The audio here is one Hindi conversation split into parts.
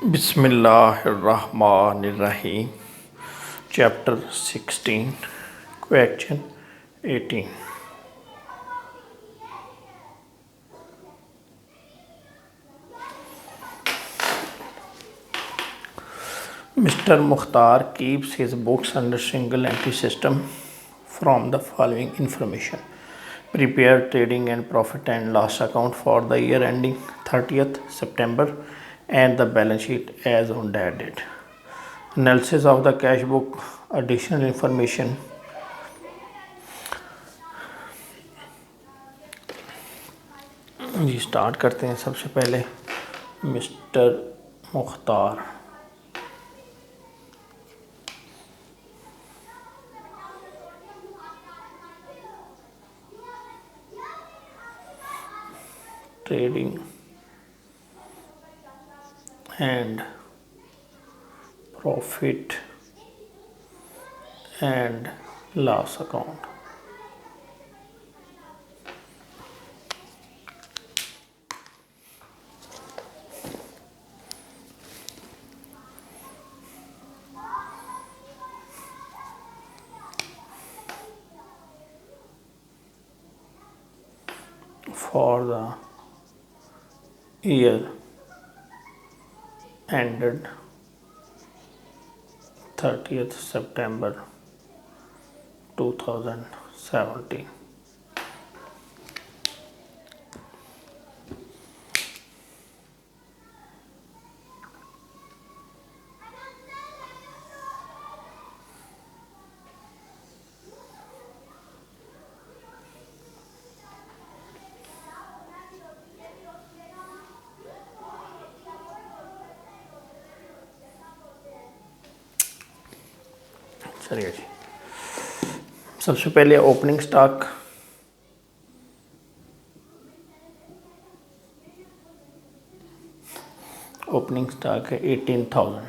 बिस्मिल्लाहिर्रहमानिर्रहीम। Chapter 16 question 18। Mr. Mukhtar keeps his books under single entry system from the following information: prepare trading and profit and loss account for the year ending 30th September and the balance sheet as on that date. Analysis of the cash book, additional information. Ji start करते हैं। सबसे पहले mister Mukhtar trading and profit and loss account for the year ended 30th September 2017. चलिए जी, सबसे पहले ओपनिंग स्टॉक है 18,000।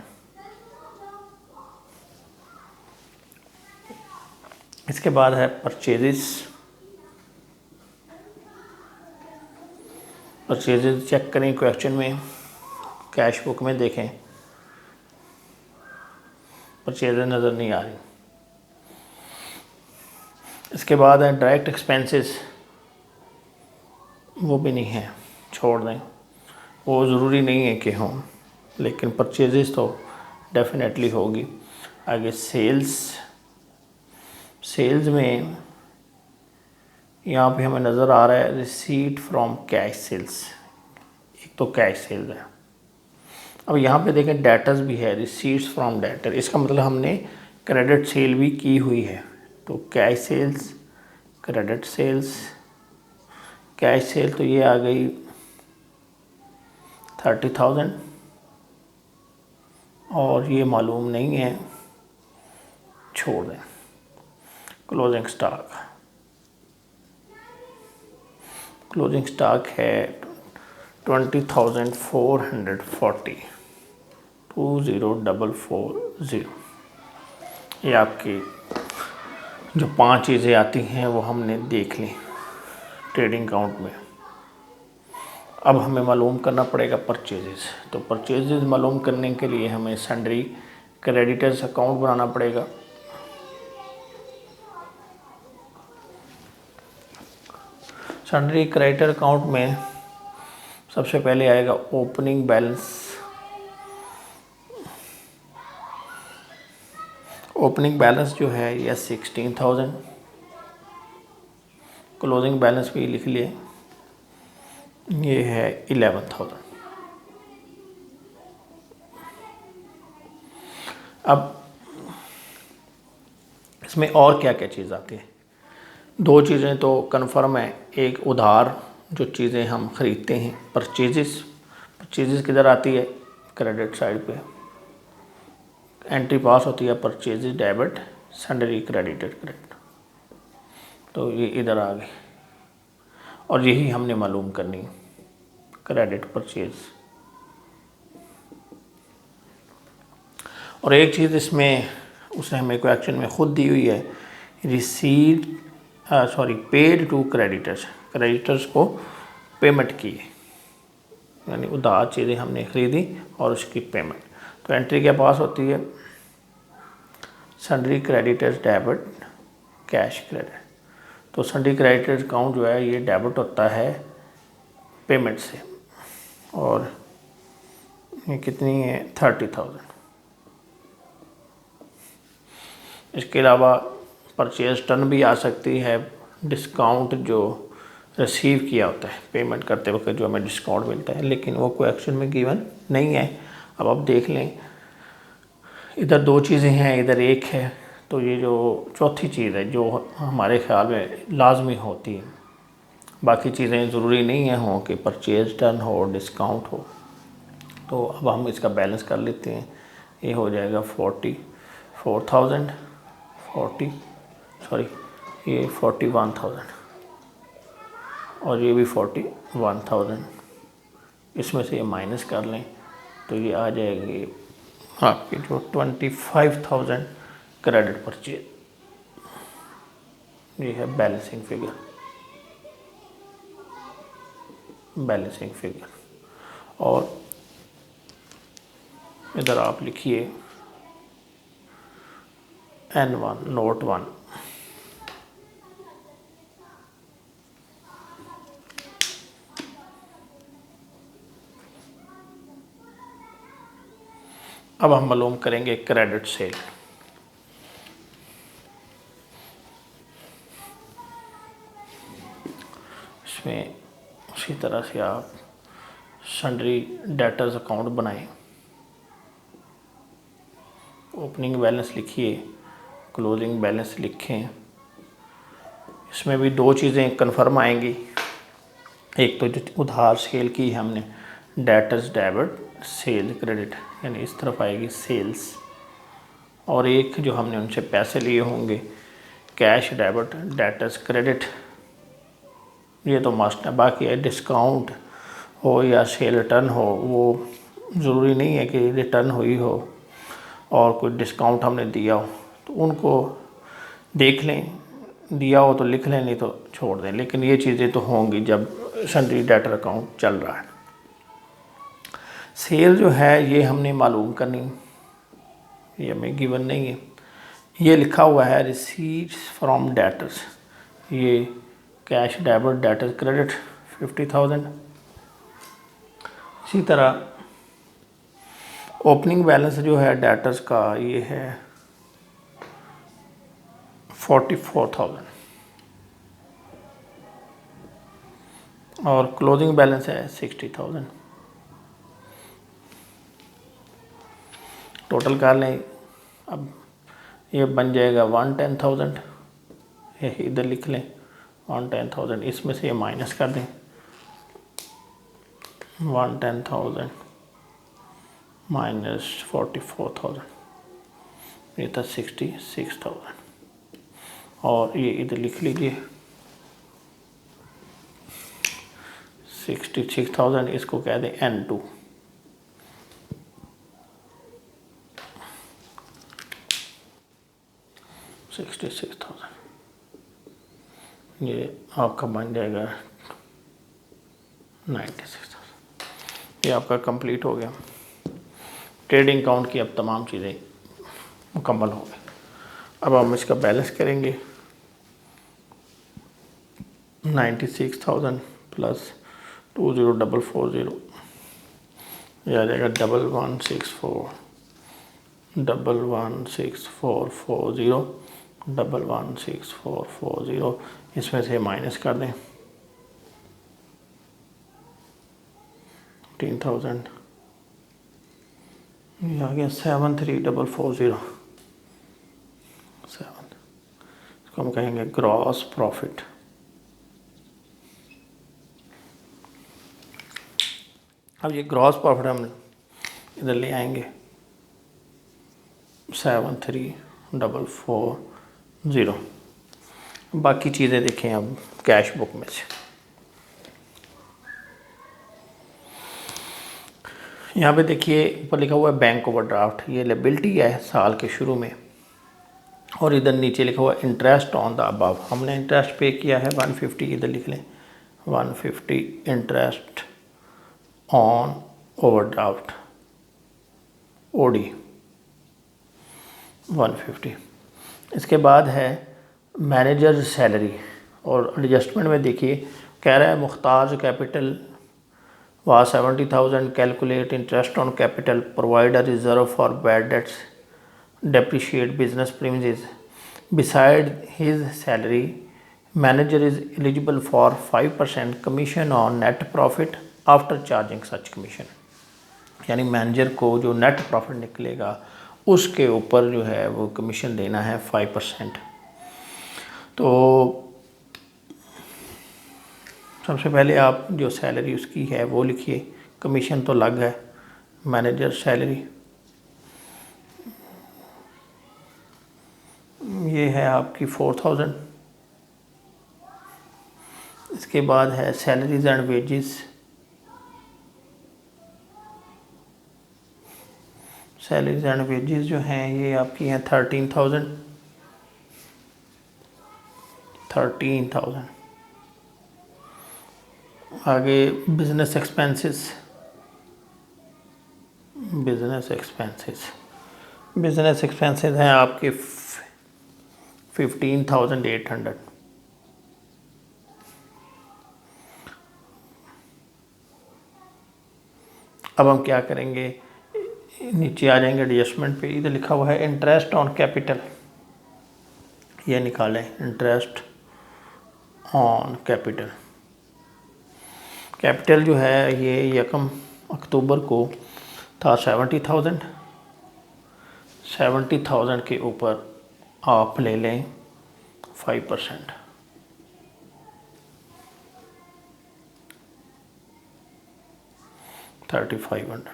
इसके बाद है परचेजेस चेक करें क्वेश्चन में, कैश बुक में देखें, परचेजेस नज़र नहीं आ रही। इसके बाद है डायरेक्ट एक्सपेंसेस, वो भी नहीं है, छोड़ दें, वो ज़रूरी नहीं है कि हों, लेकिन परचेजेस तो डेफिनेटली होगी। आगे सेल्स में यहाँ पे हमें नज़र आ रहा है रिसीट फ्रॉम कैश सेल्स, एक तो कैश सेल्स है। अब यहाँ पे देखें डेटर्स भी है, रिसीट्स फ्रॉम डेटर, इसका मतलब हमने क्रेडिट सेल भी की हुई है। तो cash sales, credit sales, cash sale तो ये आ गई 30,000 और ये मालूम नहीं है, छोड़ दें। क्लोजिंग स्टॉक है 20,440, 20,440। ये आपकी जो 5 चीज़ें आती हैं वो हमने देख ली ट्रेडिंग अकाउंट में। अब हमें मालूम करना पड़ेगा परचेजेस। तो परचेजेस मालूम करने के लिए हमें सन्ड्री क्रेडिटर्स अकाउंट बनाना पड़ेगा। सन्ड्री क्रेडिटर अकाउंट में सबसे पहले आएगा ओपनिंग बैलेंस। ओपनिंग बैलेंस जो है यह 16,000, क्लोजिंग बैलेंस भी लिख लिए, ये है 11,000। अब इसमें और क्या क्या चीज़ आती है? 2 चीज़ें तो कन्फर्म है, एक उधार जो चीज़ें हम ख़रीदते हैं, परचेजेस किधर आती है? क्रेडिट साइड पे एंट्री पास होती है purchases debit, sundry creditor credit, तो ये इधर आ गई और यही हमने मालूम करनी, क्रेडिट परचेज। और एक चीज़ इसमें उसने हमें क्वेश्चन में ख़ुद दी हुई है, पेड टू क्रेडिटर्स को पेमेंट किए। यानी उधार चीज़ें हमने ख़रीदी और उसकी पेमेंट। तो एंट्री क्या पास होती है, sundry creditors debit cash credit. तो सन्ड्री क्रेडिटर्स अकाउंट जो है ये डेबिट होता है पेमेंट से, और ये कितनी है 30,000। इसके अलावा परचेज टर्न भी आ सकती है, डिस्काउंट जो रिसीव किया होता है पेमेंट करते वक्त जो हमें डिस्काउंट मिलता है, लेकिन वो कोई एक्शन में गिवन नहीं है। अब आप देख लें, इधर दो चीज़ें हैं, इधर एक है, तो ये जो चौथी चीज़ है जो हमारे ख्याल में लाजमी होती है, बाकी चीज़ें ज़रूरी नहीं है हो कि परचेज टर्न हो डिस्काउंट हो। तो अब हम इसका बैलेंस कर लेते हैं। ये हो जाएगा 41,000 और ये भी 41,000। इसमें से ये माइनस कर लें तो ये आ जाएगी आपकी जो 25,000 क्रेडिट परचेज। ये है बैलेंसिंग फिगर। और इधर आप लिखिए N1 नोट 1। अब हम मालूम करेंगे क्रेडिट सेल। इसमें उसी तरह से आप सन्ड्री डेटर्स अकाउंट बनाएं, ओपनिंग बैलेंस लिखिए, क्लोजिंग बैलेंस लिखें। इसमें भी दो चीज़ें कन्फर्म आएंगी, एक तो जो उधार सेल की हमने डेटर्स डेबिट सेल क्रेडिट, यानी इस तरफ आएगी सेल्स, और एक जो हमने उनसे पैसे लिए होंगे कैश डेबिट डेटर्स क्रेडिट, ये तो मस्ट है। बाकी है डिस्काउंट हो या सेल रिटर्न हो, वो ज़रूरी नहीं है कि रिटर्न हुई हो और कोई डिस्काउंट हमने दिया हो, तो उनको देख लें, दिया हो तो लिख लें, नहीं तो छोड़ दें, लेकिन ये चीज़ें तो होंगी जब सन्ड्री डेटर अकाउंट चल रहा है। सेल जो है ये हमने मालूम करनी, ये हमें गिवन नहीं है। ये लिखा हुआ है रिसीट्स फ्रॉम डेटर्स, ये कैश डेबिट डेटर्स क्रेडिट 50,000। इसी तरह ओपनिंग बैलेंस जो है डेटर्स का ये है 44,000 और क्लोजिंग बैलेंस है 60,000। टोटल कर लें, अब ये बन जाएगा 110,000। ये इधर लिख लें 110,000, इसमें से ये माइनस कर दें 110,000 माइनस 44,000, ये था 66,000। और ये इधर लिख लीजिए 66,000, इसको कह दें N2। ये आपका बन जाएगा 96,000। ये आपका कंप्लीट हो गया। ट्रेडिंग अकाउंट की अब तमाम चीज़ें मुकम्मल हो गई। अब हम इसका बैलेंस करेंगे 96,000 प्लस 20,440, यह आ जाएगा 116440, 116440। इसमें से माइनस कर दें 15,000, ये आ गया 73,440। इसको हम कहेंगे ग्रॉस प्रॉफिट। अब ये ग्रॉस प्रॉफिट हम इधर ले आएंगे 73,440। बाकी चीज़ें देखें अब कैश बुक में से। यहाँ पे देखिए ऊपर लिखा हुआ है बैंक ओवरड्राफ्ट, ये लायबिलिटी है साल के शुरू में, और इधर नीचे लिखा हुआ है इंटरेस्ट ऑन द अबव। हमने इंटरेस्ट पे किया है 150, इधर लिख लें 150 इंटरेस्ट ऑन ओवरड्राफ्ट ओडी 150। इसके बाद है मैनेजर सैलरी, और एडजस्टमेंट में देखिए कह रहा है मुख्ताज capital was 70,000, calculate interest on capital, provide a reserve for bad debts, depreciate business premises. Beside his salary, manager is eligible for 5% commission on net profit after charging such commission. यानी मैनेजर को जो नेट प्रॉफिट निकलेगा उसके ऊपर जो है वो कमीशन देना है 5%। तो सबसे पहले आप जो सैलरी उसकी है वो लिखिए, कमीशन तो अलग है, मैनेजर सैलरी ये है आपकी 4,000। इसके बाद है salaries and wages, salaries and wages जो हैं ये आपकी हैं 13,000। आगे बिजनेस एक्सपेंसेस, बिजनेस एक्सपेंसेस हैं आपके 15,800। अब हम क्या करेंगे, नीचे आ जाएंगे एडजस्टमेंट पे, इधर लिखा हुआ है इंटरेस्ट ऑन कैपिटल, ये निकालें इंटरेस्ट ऑन कैपिटल। कैपिटल जो है ये 1 अक्टूबर को था 70,000 के ऊपर आप ले लें 5%। $3,500।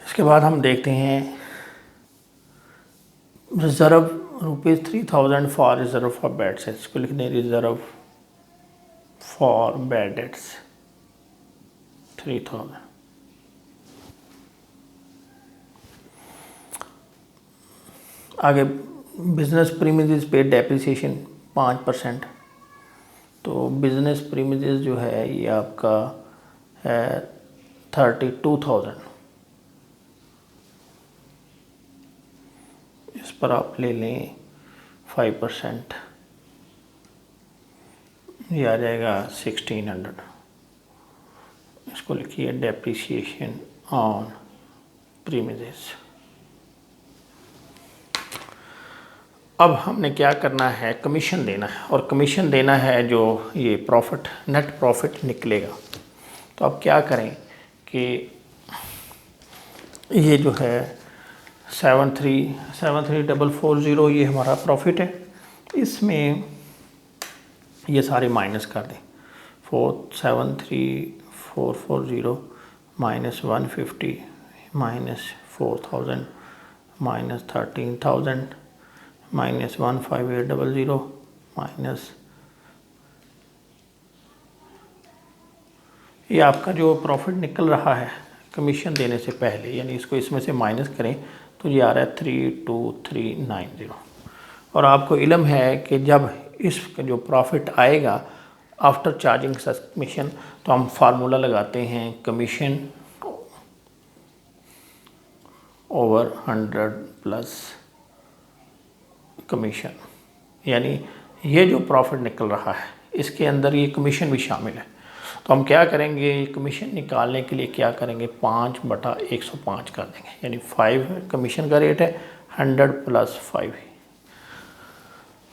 इसके बाद हम देखते हैं reserve ₹3,000 for reserve for bad debts. इसको लिख दें रिज़र्व फॉर बैड डेट्स 3,000। आगे बिजनेस प्रीमिसेस पे डेप्रिसिएशन 5%। तो बिजनेस प्रीमिसेस जो है ये आपका है 32,000। इस पर आप ले लें 5%, ये आ जाएगा 1,600। इसको लिखिए डेप्रिसिएशन ऑन प्रीमिसेस। अब हमने क्या करना है, कमीशन देना है, और कमीशन देना है जो ये प्रॉफिट नेट प्रॉफिट निकलेगा। तो अब क्या करें कि ये जो है 73,440 ये हमारा प्रॉफिट है, इसमें ये सारे माइनस कर दें। 73,440 minus 150 minus 4,000 minus 13,000 minus 15800 minus ये आपका जो प्रॉफिट निकल रहा है कमीशन देने से पहले, यानी इसको इसमें से माइनस करें तो ये आ रहा है 32390। और आपको इल्म है कि जब इस जो प्रॉफिट आएगा आफ्टर चार्जिंग कमीशन तो हम फार्मूला लगाते हैं कमीशन ओवर 100 प्लस कमीशन, यानी ये जो प्रॉफिट निकल रहा है इसके अंदर ये कमीशन भी शामिल है। तो हम क्या करेंगे, ये कमीशन निकालने के लिए क्या करेंगे, 5/105 कर देंगे, यानी 5 कमीशन का रेट है, 100 प्लस 5।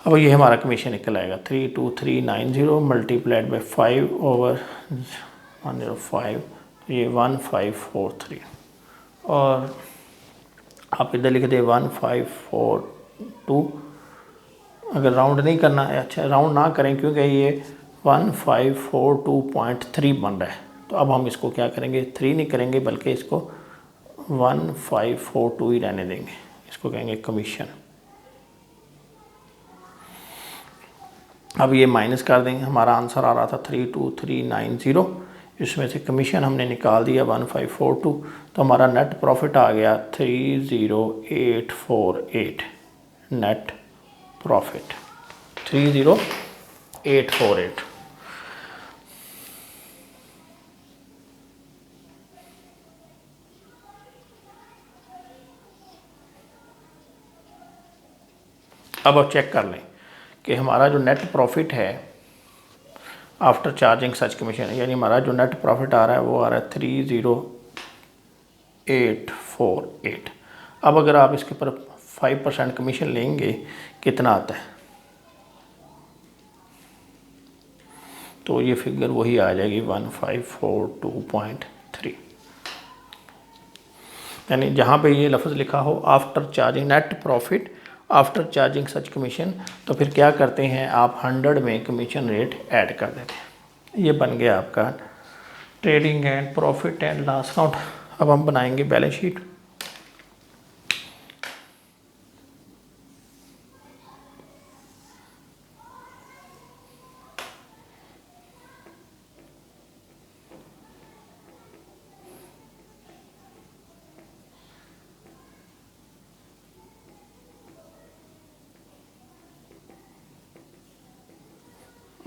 अब ये हमारा कमीशन निकल आएगा 32390 मल्टीप्लाइड बाई 5 ओवर 105, ये 1543। और आप इधर लिख दें 1542। अगर राउंड नहीं करना है, अच्छा राउंड ना करें क्योंकि ये 1542.3 बन रहा है। तो अब हम इसको क्या करेंगे, 3 नहीं करेंगे बल्कि इसको 1542 ही रहने देंगे, इसको कहेंगे कमीशन। अब ये माइनस कर देंगे, हमारा आंसर आ रहा था 32390, इसमें से कमीशन हमने निकाल दिया 1542, तो हमारा नेट प्रॉफिट आ गया 30848। Net profit 30848। अब आप चेक कर लें कि हमारा जो नेट प्रॉफिट है आफ्टर चार्जिंग सच कमीशन, यानी हमारा जो नेट प्रॉफिट आ रहा है वो आ रहा है 30848। अब अगर आप इसके ऊपर 5% कमीशन लेंगे कितना आता है, तो ये फिगर वही आ जाएगी 1542.3। यानी जहाँ पे ये लफ्ज़ लिखा हो after charging net profit after charging सच कमीशन, तो फिर क्या करते हैं आप 100 में कमीशन रेट ऐड कर देते हैं। ये बन गया आपका trading and profit and loss account. अब हम बनाएंगे बैलेंस शीट।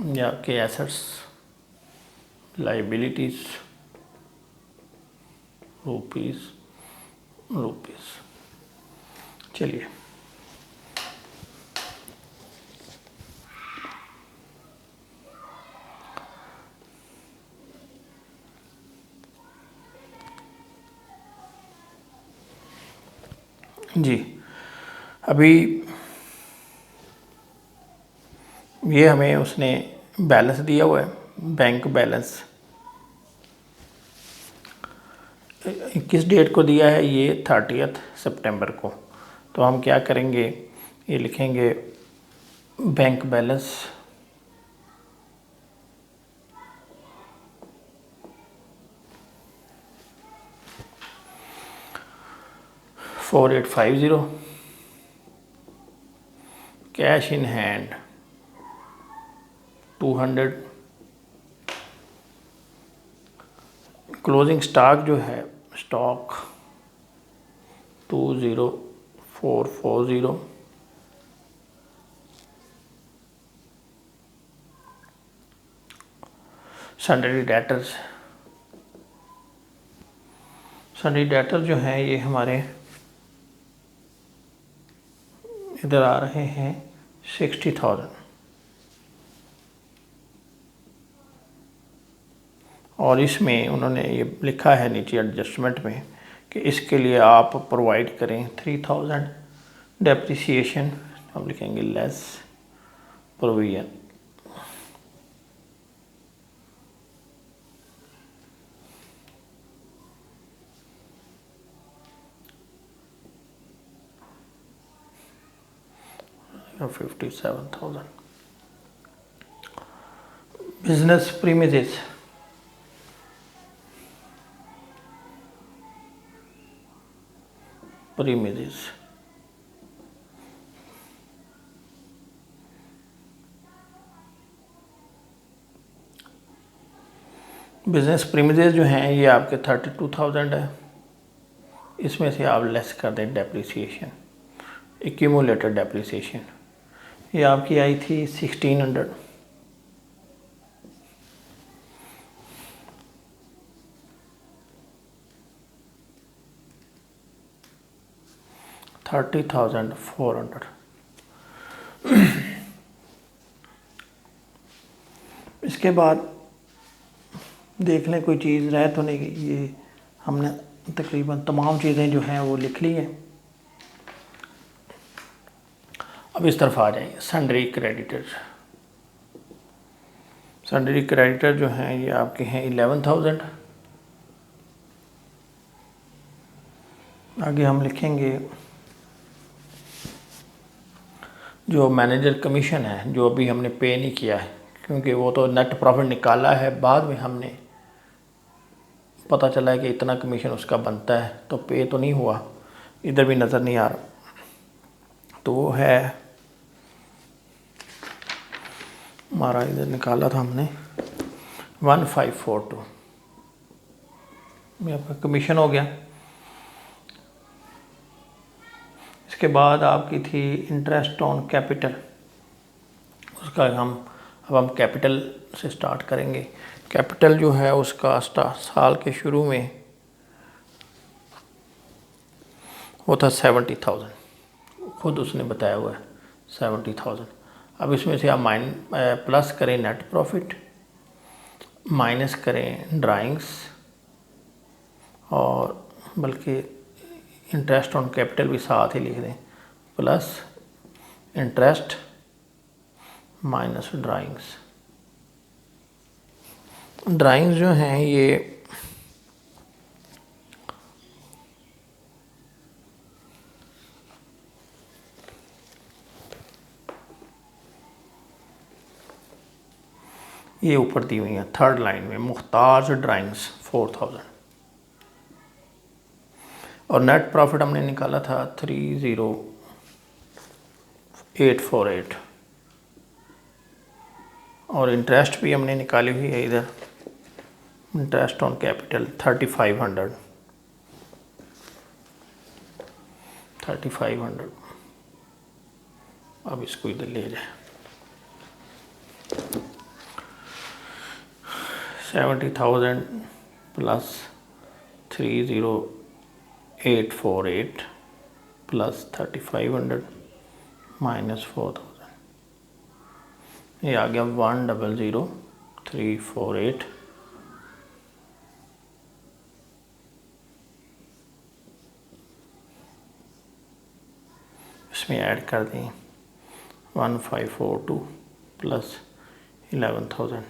या आपके एसेट्स, लाइबिलिटीज़, रुपीज़। चलिए जी, अभी ये हमें उसने बैलेंस दिया हुआ है, बैंक बैलेंस किस डेट को दिया है, ये 30 सितंबर को। तो हम क्या करेंगे, ये लिखेंगे bank balance $4850, cash in hand 200, closing stock जो है स्टॉक 20440, सन्ड्री डेटर्स जो हैं ये हमारे इधर आ रहे हैं 60,000, और इसमें उन्होंने ये लिखा है नीचे एडजस्टमेंट में कि इसके लिए आप प्रोवाइड करें 3000 डेप्रिसिएशन। हम लिखेंगे less provision. $57,000 business premises business premises जो हैं ये आपके 32,000 है। इसमें से आप लेस कर दें डेप्रिसिएशन, एक्यूमुलेटेड डेप्रिसिएशन, ये आपकी आई थी 1600। $30,400। इसके बाद देख लें कोई चीज़ रह तो नहीं गई। ये हमने तकरीबन तमाम चीज़ें जो हैं वो लिख ली हैं। अब इस तरफ आ जाएंगे सन्ड्री क्रेडिटर जो हैं ये आपके हैं 11,000। आगे हम लिखेंगे जो मैनेजर कमीशन है जो अभी हमने पे नहीं किया है, क्योंकि वो तो नेट प्रॉफिट निकाला है, बाद में हमने पता चला है कि इतना कमीशन उसका बनता है, तो पे तो नहीं हुआ, इधर भी नज़र नहीं आ रहा। तो वो है हमारा, इधर निकाला था हमने 1542, ये आपका कमीशन हो गया। इसके बाद आपकी थी इंटरेस्ट ऑन कैपिटल, उसका अब हम कैपिटल से स्टार्ट करेंगे। कैपिटल जो है उसका साल के शुरू में वो था 70,000, खुद उसने बताया हुआ है 70,000। अब इसमें से आप प्लस करें नेट प्रॉफिट, माइनस करें ड्राइंग्स, और बल्कि इंटरेस्ट ऑन कैपिटल भी साथ ही लिख दें, plus interest minus drawings. Drawings जो हैं ये ऊपर दी हुई है थर्ड लाइन में, मुख्ताज ड्राइंग्स 4000। और नेट प्रॉफिट हमने निकाला था 30848, और इंटरेस्ट भी हमने निकाली हुई है इधर, इंटरेस्ट ऑन कैपिटल 3500। अब इसको इधर ले जाए, 70,000 प्लस 30848 प्लस 3500 माइनस 4000, ये आ गया 100,348। इसमें ऐड कर दें 1542 प्लस 11,000,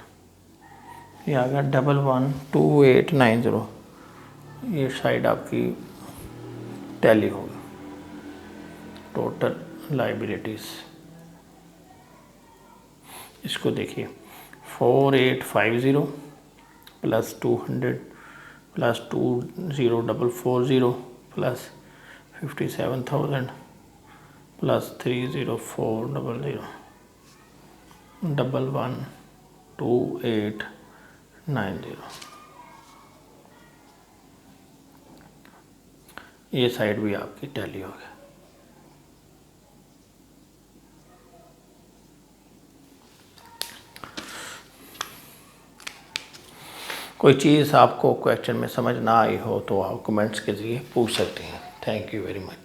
ये आ गया 112890। ये साइड आपकी टैली होगी, टोटल लाइबिलिटीज़। इसको देखिए 4850 प्लस 200 प्लस 20440 प्लस 57,000 प्लस 30400 112890। ये साइड भी आपकी टैली हो गया। कोई चीज़ आपको क्वेश्चन में समझ ना आई हो तो आप कमेंट्स के ज़रिए पूछ सकते हैं। Thank you very much.